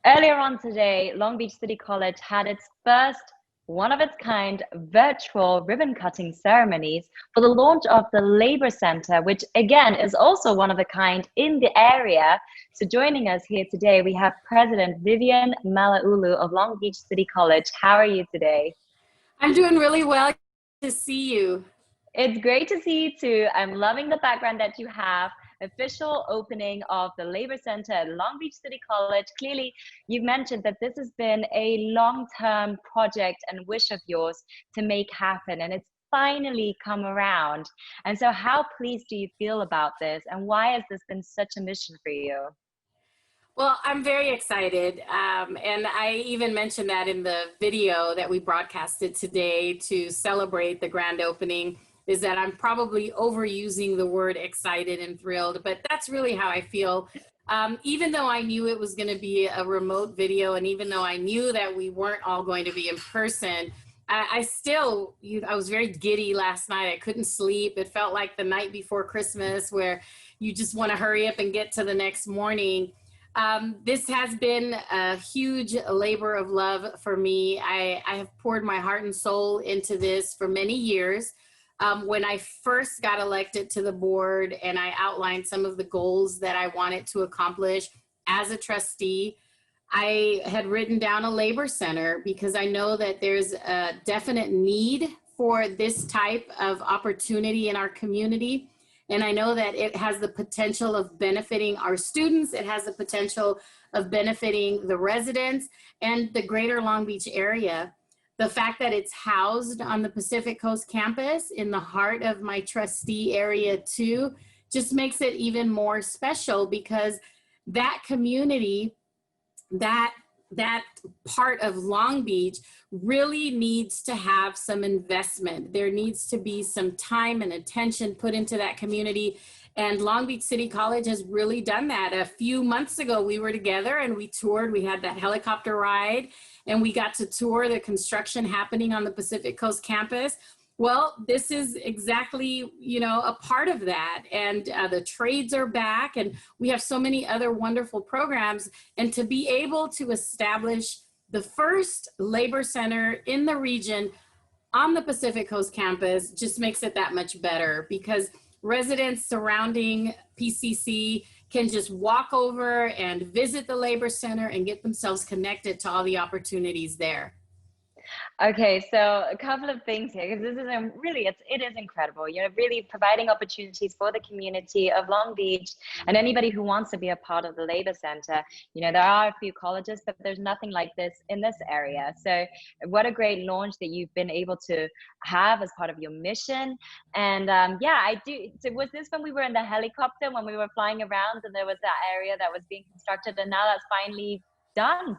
Earlier on today, Long Beach City College had its first one of its kind virtual ribbon cutting ceremonies for the launch of the Labor Center, which again is also one of a kind in the area. So joining us here today, we have President Vivian Malaulu of Long Beach City College. How are you today? I'm doing really well to see you. It's great to see you too. I'm loving the background that you have. Official opening of the Labor Center at Long Beach City College. Clearly, you've mentioned that this has been a long-term project and wish of yours to make happen, and it's finally come around. And so, how pleased do you feel about this, and why has this been such a mission for you? Well, I'm very excited. And I even mentioned that in the video that we broadcasted today to celebrate the grand opening, is that I'm probably overusing the word excited and thrilled, but that's really how I feel. Even though I knew it was going to be a remote video, and even though I knew that we weren't all going to be in person, I was very giddy last night. I couldn't sleep. It felt like the night before Christmas where you just want to hurry up and get to the next morning. This has been a huge labor of love for me. I have poured my heart and soul into this for many years. When I first got elected to the board and I outlined some of the goals that I wanted to accomplish as a trustee, I had written down a labor center because I know that there's a definite need for this type of opportunity in our community. And I know that it has the potential of benefiting our students. It has the potential of benefiting the residents and the greater Long Beach area. The fact that it's housed on the Pacific Coast campus in the heart of my trustee area too, just makes it even more special because that community, that part of Long Beach really needs to have some investment. There needs to be some time and attention put into that community. And Long Beach City College has really done that. A few months ago, we were together and we toured. We had that helicopter ride and we got to tour the construction happening on the Pacific Coast campus. Well, this is exactly, a part of that. And the trades are back and we have so many other wonderful programs. And to be able to establish the first labor center in the region on the Pacific Coast campus just makes it that much better because residents surrounding PCC can just walk over and visit the labor center and get themselves connected to all the opportunities there. Okay, so a couple of things here because this is really it is incredible. Really providing opportunities for the community of Long Beach and anybody who wants to be a part of the Labor Center. There are a few colleges, but there's nothing like this in this area. So what a great launch that you've been able to have as part of your mission. And yeah, I do. So was this when we were in the helicopter when we were flying around and there was that area that was being constructed and now that's finally done?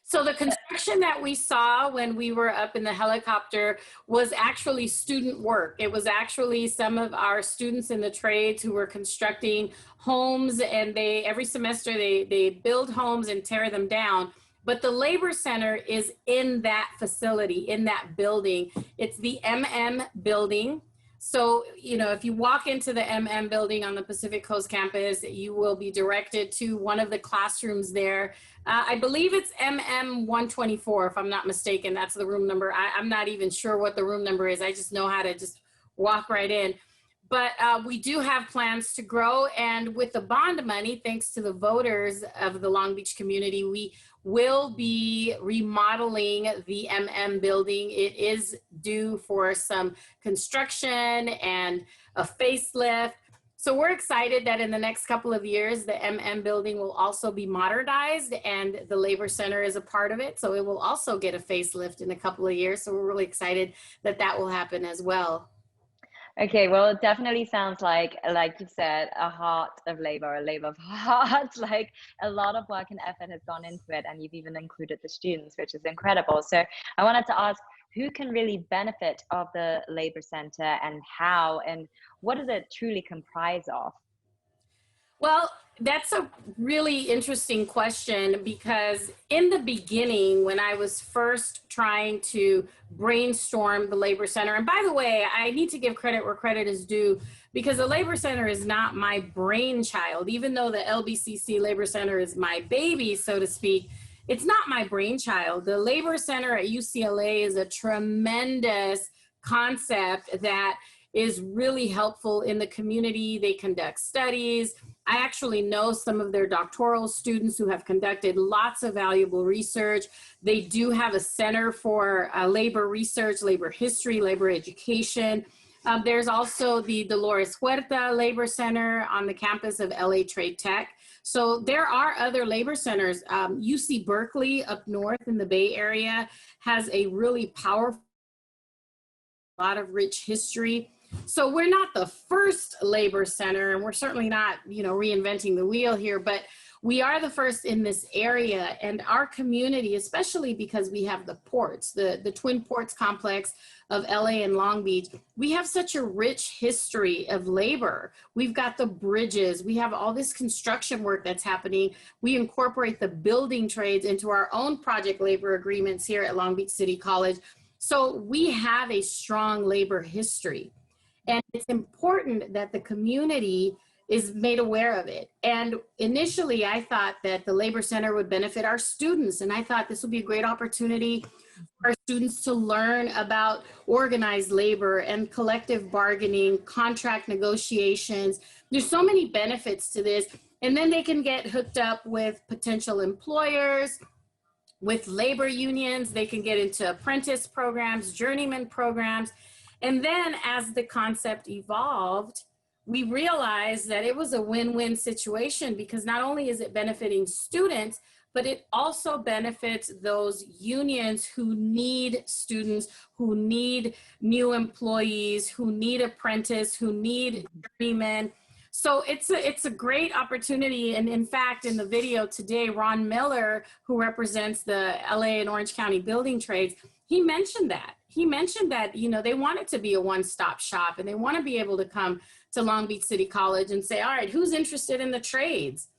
So the construction that we saw when we were up in the helicopter was actually student work. It was actually some of our students in the trades who were constructing homes, and every semester they build homes and tear them down. But the labor center is in that facility, in that building. It's the MM building. So, if you walk into the MM building on the Pacific Coast campus, you will be directed to one of the classrooms there. I believe it's MM 124, if I'm not mistaken. That's the room number. I'm not even sure what the room number is. I just know how to just walk right in. But we do have plans to grow. And with the bond money, thanks to the voters of the Long Beach community, we will be remodeling the MM building. It is due for some construction and a facelift. So we're excited that in the next couple of years, the MM building will also be modernized and the Labor Center is a part of it. So it will also get a facelift in a couple of years. So we're really excited that that will happen as well. Okay, well, it definitely sounds like you said, a heart of labor, a labor of heart. Like a lot of work and effort has gone into it, and you've even included the students, which is incredible. So I wanted to ask, who can really benefit of the Labor Center and how, and what does it truly comprise of? Well, that's a really interesting question because in the beginning, when I was first trying to brainstorm the Labor Center, and by the way, I need to give credit where credit is due because the Labor Center is not my brainchild, even though the LBCC Labor Center is my baby, so to speak. It's not my brainchild. The Labor Center at UCLA is a tremendous concept that is really helpful in the community. They conduct studies. I actually know some of their doctoral students who have conducted lots of valuable research. They do have a center for labor research, labor history, labor education. There's also the Dolores Huerta Labor Center on the campus of LA Trade Tech. So there are other labor centers. UC Berkeley up north in the Bay Area has a really powerful, a lot of rich history. So we're not the first labor center, and we're certainly not, reinventing the wheel here, but we are the first in this area. And our community, especially because we have the ports, the Twin Ports complex of LA and Long Beach, we have such a rich history of labor. We've got the bridges, we have all this construction work that's happening. We incorporate the building trades into our own project labor agreements here at Long Beach City College. So we have a strong labor history. And it's important that the community is made aware of it. And initially, I thought that the Labor Center would benefit our students. And I thought this would be a great opportunity for our students to learn about organized labor and collective bargaining, contract negotiations. There's so many benefits to this. And then they can get hooked up with potential employers, with labor unions. They can get into apprentice programs, journeyman programs. And then as the concept evolved, we realized that it was a win-win situation because not only is it benefiting students, but it also benefits those unions who need students, who need new employees, who need apprentice, who need journeymen. So it's a great opportunity. And in fact, in the video today, Ron Miller, who represents the LA and Orange County building trades, he mentioned that. He mentioned that, they want it to be a one-stop shop and they want to be able to come to Long Beach City College and say, all right, who's interested in the trades?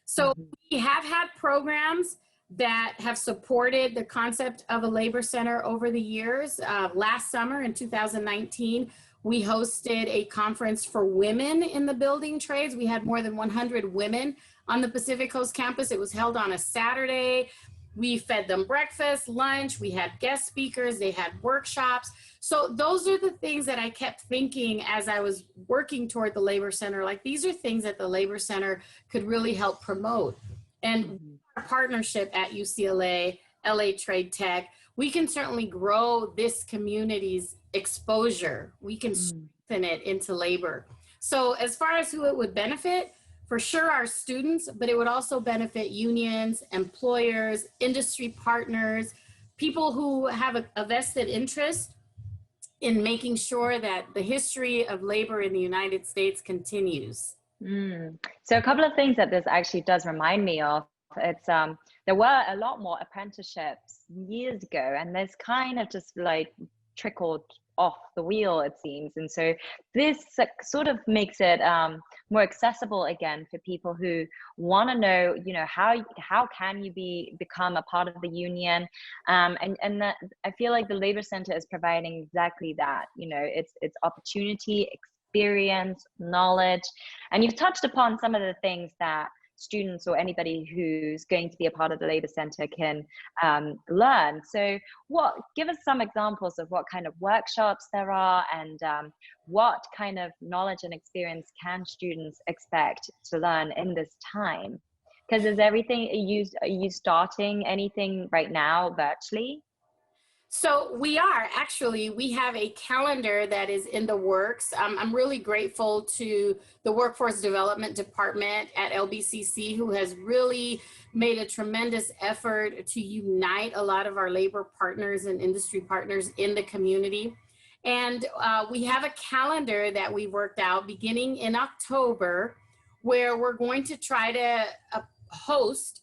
So we have had programs that have supported the concept of a labor center over the years. Last summer in 2019, we hosted a conference for women in the building trades. We had more than 100 women on the Pacific Coast campus. It was held on a Saturday. We fed them breakfast, lunch, we had guest speakers, they had workshops. So those are the things that I kept thinking as I was working toward the Labor Center. Like, these are things that the Labor Center could really help promote. And our partnership at UCLA, LA Trade Tech, we can certainly grow this community's exposure. We can strengthen it into labor. So as far as who it would benefit, for sure our students, but it would also benefit unions, employers, industry partners, people who have a vested interest in making sure that the history of labor in the United States continues. So a couple of things that this actually does remind me of. It's there were a lot more apprenticeships years ago, and this kind of just like trickled off the wheel, it seems. And so this sort of makes it more accessible again for people who want to know, how can you become a part of the union, and that I feel like the Labor Center is providing exactly that. It's opportunity, experience, knowledge, and you've touched upon some of the things that students or anybody who's going to be a part of the Labor Center can learn. So give us some examples of what kind of workshops there are, and what kind of knowledge and experience can students expect to learn in this time? Because are you starting anything right now virtually? So we have a calendar that is in the works. I'm really grateful to the Workforce Development Department at LBCC, who has really made a tremendous effort to unite a lot of our labor partners and industry partners in the community. And we have a calendar that we worked out beginning in October, where we're going to try to host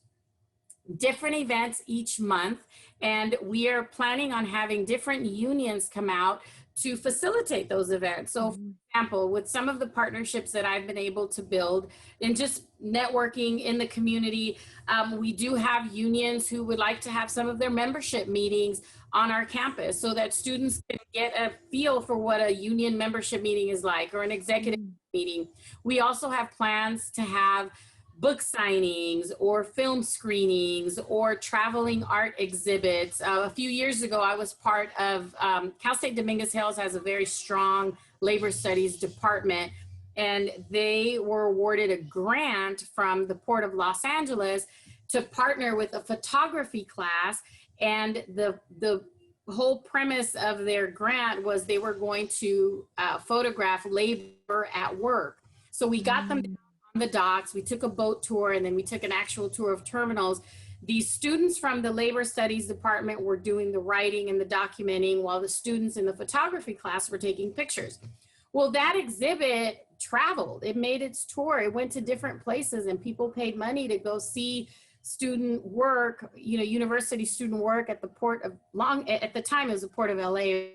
different events each month. And we are planning on having different unions come out to facilitate those events. So for example, with some of the partnerships that I've been able to build and just networking in the community, we do have unions who would like to have some of their membership meetings on our campus so that students can get a feel for what a union membership meeting is like, or an executive meeting. We also have plans to have book signings or film screenings or traveling art exhibits. A few years ago, I was part of, Cal State Dominguez Hills has a very strong labor studies department, and they were awarded a grant from the Port of Los Angeles to partner with a photography class. And the whole premise of their grant was they were going to photograph labor at work. So we got them on the docks, we took a boat tour, and then we took an actual tour of terminals. These students from the labor studies department were doing the writing and the documenting, while the students in the photography class were taking pictures. Well, that exhibit traveled, it made its tour, it went to different places, and people paid money to go see student work, you know, university student work at the Port of at the time it was the Port of LA.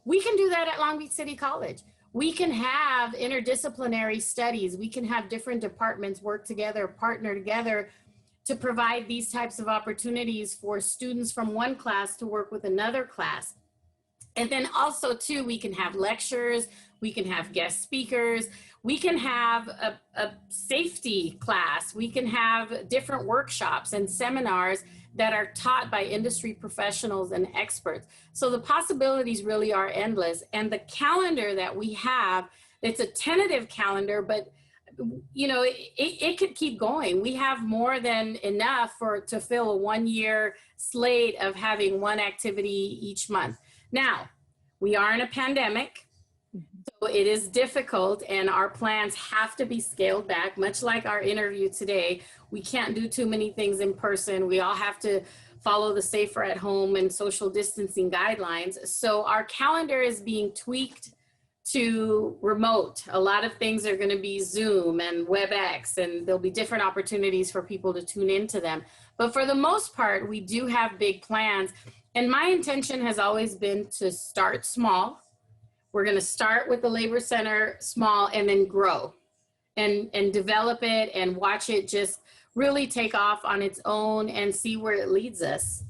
We can do that at Long Beach City College. We can have interdisciplinary studies. We can have different departments work together, partner together to provide these types of opportunities for students from one class to work with another class. And then also too, we can have lectures, we can have guest speakers, we can have a safety class, we can have different workshops and seminars that are taught by industry professionals and experts. So the possibilities really are endless. And the calendar that we have, it's a tentative calendar, but you know, it could keep going. We have more than enough to fill a 1-year slate of having one activity each month. Now, we are in a pandemic, so it is difficult, and our plans have to be scaled back, much like our interview today. We can't do too many things in person. We all have to follow the safer at home and social distancing guidelines. So our calendar is being tweaked to remote. A lot of things are going to be Zoom and WebEx, and there'll be different opportunities for people to tune into them. But for the most part, we do have big plans. And my intention has always been to start small. We're going to start with the Labor Center small and then grow and develop it and watch it just really take off on its own and see where it leads us.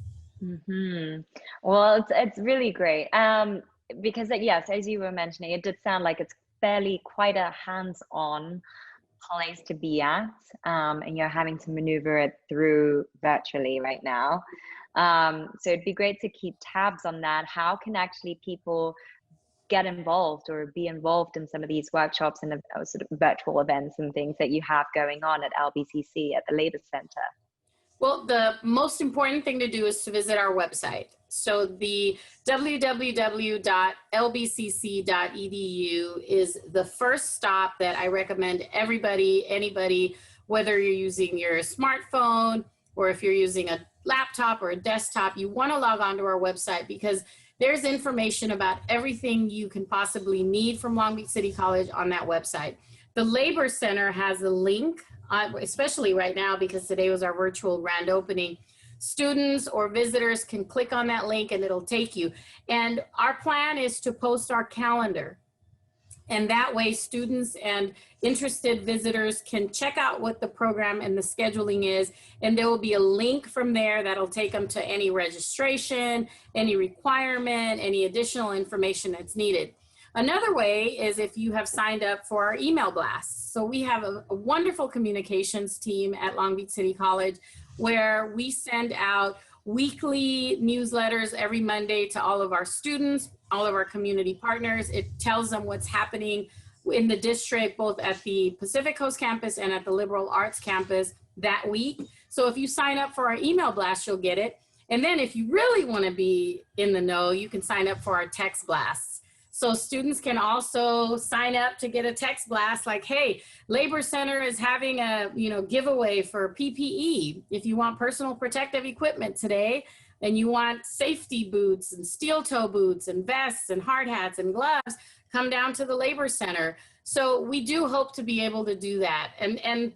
Well, it's really great. Because yes, as you were mentioning, it did sound like it's fairly quite a hands-on place to be at, and you're having to maneuver it through virtually right now. So it'd be great to keep tabs on that. How can actually people get involved or be involved in some of these workshops and sort of virtual events and things that you have going on at LBCC at the Labor Center? Well, the most important thing to do is to visit our website. So the www.lbcc.edu is the first stop that I recommend anybody, whether you're using your smartphone or if you're using a laptop or a desktop, you want to log on to our website because there's information about everything you can possibly need from Long Beach City College on that website. The Labor Center has a link, especially right now because today was our virtual grand opening. Students or visitors can click on that link and it'll take you. And our plan is to post our calendar. And that way students and interested visitors can check out what the program and the scheduling is. And there will be a link from there that'll take them to any registration, any requirement, any additional information that's needed. Another way is if you have signed up for our email blasts. So we have a wonderful communications team at Long Beach City College where we send out weekly newsletters every Monday to all of our students, all of our community partners. It tells them what's happening in the district, both at the Pacific Coast campus and at the Liberal Arts campus that week. So if you sign up for our email blast, you'll get it. And then if you really want to be in the know, you can sign up for our text blasts. So students can also sign up to get a text blast like, hey, Labor Center is having a giveaway for PPE. If you want personal protective equipment today, and you want safety boots and steel toe boots and vests and hard hats and gloves, come down to the Labor Center. So we do hope to be able to do that. And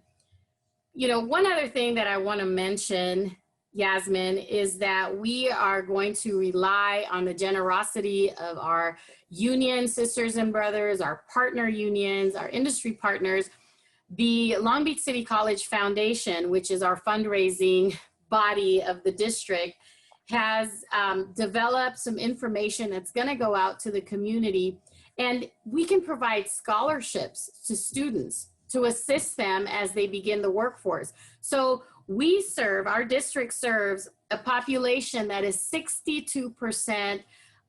one other thing that I want to mention, Yasmin, is that we are going to rely on the generosity of our union sisters and brothers, our partner unions, our industry partners. The Long Beach City College Foundation, which is our fundraising body of the district, has developed some information that's going to go out to the community, and we can provide scholarships to students to assist them as they begin the workforce. So our district serves a population that is 62%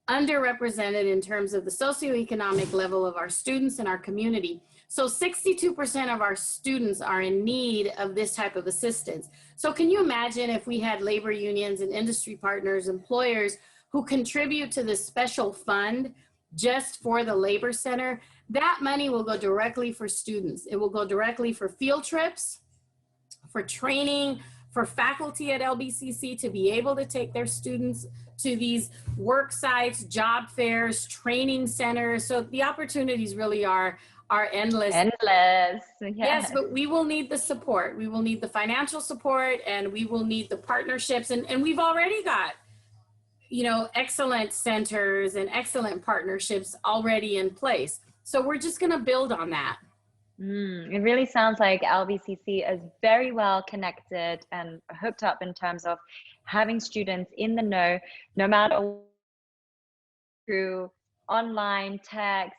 underrepresented in terms of the socioeconomic level of our students and our community. So 62% of our students are in need of this type of assistance. So can you imagine if we had labor unions and industry partners, employers who contribute to this special fund just for the labor center? That money will go directly for students. It will go directly for field trips, for training, for faculty at LBCC to be able to take their students to these work sites, job fairs, training centers. So the opportunities really are endless. Endless. Yeah. Yes, but we will need the support. We will need the financial support, and we will need the partnerships. And we've already got, excellent centers and excellent partnerships already in place. So we're just going to build on that. It really sounds like LBCC is very well connected and hooked up in terms of having students in the know, no matter through online, text,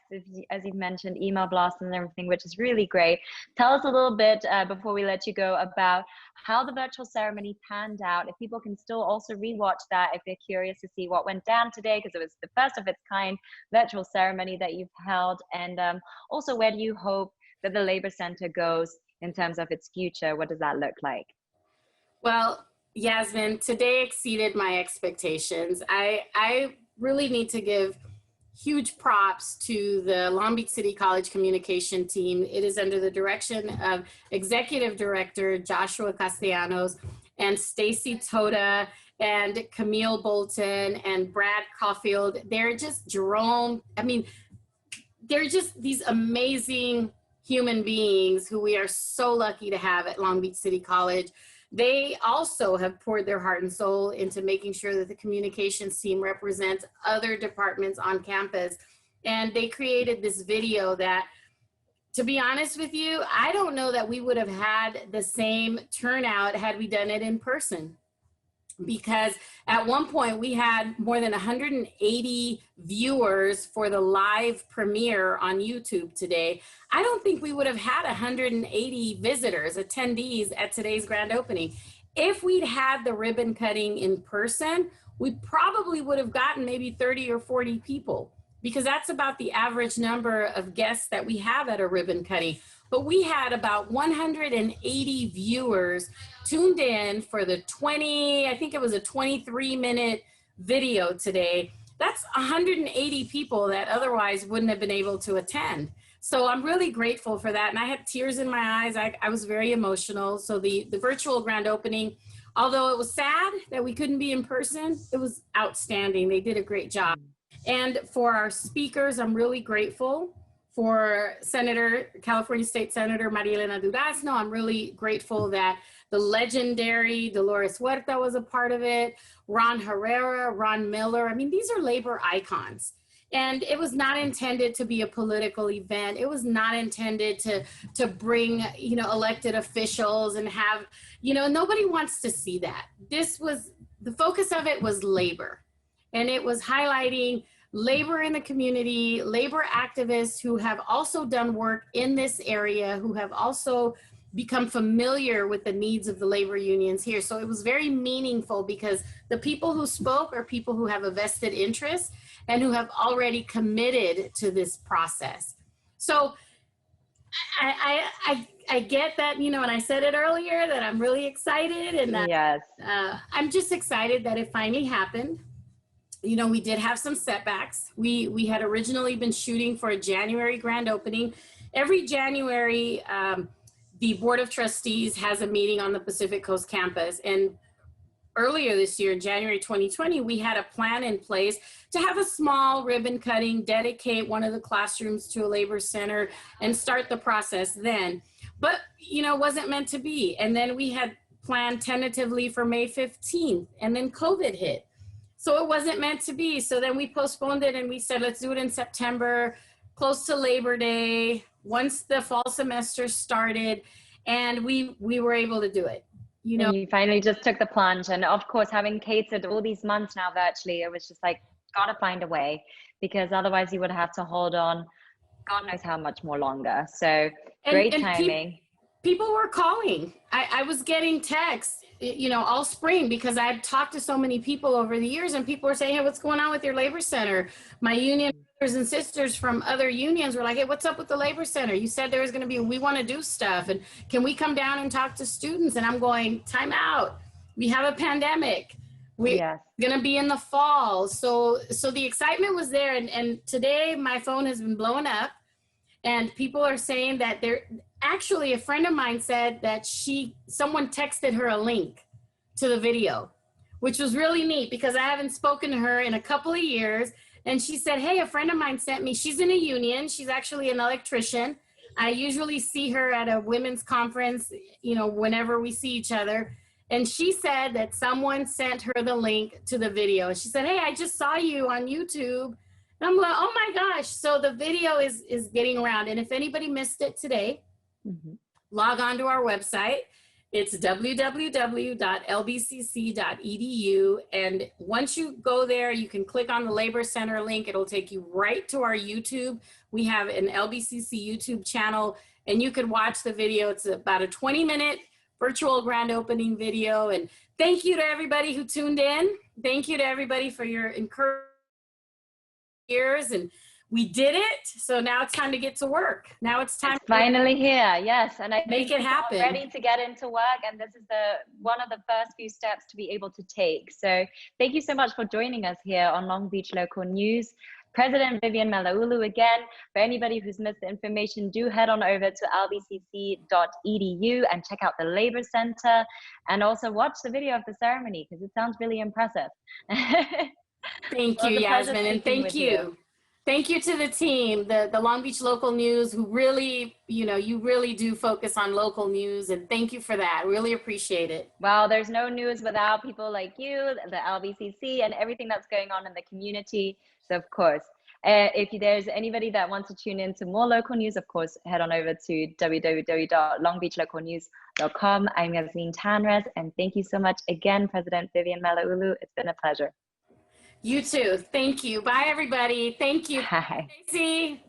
as you've mentioned, email blasts and everything, which is really great. Tell us a little bit before we let you go about how the virtual ceremony panned out. If people can still also rewatch that, if they're curious to see what went down today, because it was the first of its kind virtual ceremony that you've held. And also, where do you hope that the Labor Center goes in terms of its future? What does that look like? Well, Yasmin, today exceeded my expectations. I really need to give huge props to the Long Beach City College communication team. It is under the direction of Executive Director Joshua Castellanos and Stacy Toda and Camille Bolton and Brad Caulfield. They're just they're just these amazing human beings who we are so lucky to have at Long Beach City College. They also have poured their heart and soul into making sure that the communications team represents other departments on campus. And they created this video that, to be honest with you, I don't know that we would have had the same turnout had we done it in person. Because at one point we had more than 180 viewers for the live premiere on YouTube today. I don't think we would have had 180 visitors, attendees at today's grand opening. If we'd had the ribbon cutting in person, we probably would have gotten maybe 30 or 40 people, because that's about the average number of guests that we have at a ribbon cutting. But we had about 180 viewers tuned in for the 23-minute video today. That's 180 people that otherwise wouldn't have been able to attend. So I'm really grateful for that. And I had tears in my eyes. I was very emotional. So the virtual grand opening, although it was sad that we couldn't be in person, it was outstanding. They did a great job. And for our speakers, I'm really grateful. For California State Senator Maria Elena Durazno, I'm really grateful that the legendary Dolores Huerta was a part of it, Ron Herrera, Ron Miller. I mean, these are labor icons. And it was not intended to be a political event. It was not intended to bring, elected officials and have, nobody wants to see that. The focus of it was labor. And it was highlighting labor in the community, labor activists who have also done work in this area, who have also become familiar with the needs of the labor unions here. So it was very meaningful because the people who spoke are people who have a vested interest and who have already committed to this process. So I get that, and I said it earlier that I'm really excited, and that yes. I'm just excited that it finally happened. We did have some setbacks. We had originally been shooting for a January grand opening. Every January, the Board of Trustees has a meeting on the Pacific Coast campus. And earlier this year, in January 2020, we had a plan in place to have a small ribbon cutting, dedicate one of the classrooms to a labor center, and start the process then. But, it wasn't meant to be. And then we had planned tentatively for May 15th, and then COVID hit. So it wasn't meant to be. So then we postponed it and we said, let's do it in September, close to Labor Day, once the fall semester started, and we were able to do it. You know, and you finally just took the plunge. And of course, having catered all these months now virtually, it was just like, gotta find a way, because otherwise you would have to hold on God knows how much more longer. So great timing. People were calling. I was getting texts, you know, all spring, because I've talked to so many people over the years, and people were saying, hey, what's going on with your labor center? My union brothers and sisters from other unions were like, hey, what's up with the labor center? You said there was going to be, we want to do stuff. And can we come down and talk to students? And I'm going, time out. We have a pandemic. We're going to be in the fall. So the excitement was there. And today my phone has been blowing up, and people are saying that actually a friend of mine said that someone texted her a link to the video, which was really neat because I haven't spoken to her in a couple of years. And she said, hey, a friend of mine sent me, she's in a union. She's actually an electrician. I usually see her at a women's conference, you know, whenever we see each other. And she said that someone sent her the link to the video. She said, hey, I just saw you on YouTube. And I'm like, oh my gosh. So the video is getting around. And if anybody missed it today, log on to our website. It's www.lbcc.edu. And once you go there, you can click on the Labor Center link. It'll take you right to our YouTube. We have an LBCC YouTube channel, and you can watch the video. It's about a 20-minute virtual grand opening video. And thank you to everybody who tuned in. Thank you to everybody for your encouragement years, and we did it. So now it's time to get to work. Now it's time. It's finally here. Yes. And I make it happen. Ready to get into work. And this is one of the first few steps to be able to take. So thank you so much for joining us here on Long Beach Local News. President Vivian Malauulu again. For anybody who's missed the information, do head on over to lbcc.edu and check out the Labor Center, and also watch the video of the ceremony because it sounds really impressive. Thank you, Yasmin, and thank you. Thank you to the team, the Long Beach Local News, who really, you really do focus on local news, and thank you for that. Really appreciate it. Well, there's no news without people like you, the LBCC, and everything that's going on in the community. So, of course, if there's anybody that wants to tune in to more local news, of course, head on over to www.longbeachlocalnews.com. I'm Yasmin Tanres, and thank you so much again, President Vivian Malauulu. It's been a pleasure. You too. Thank you. Bye, everybody. Thank you. Bye. Stacey.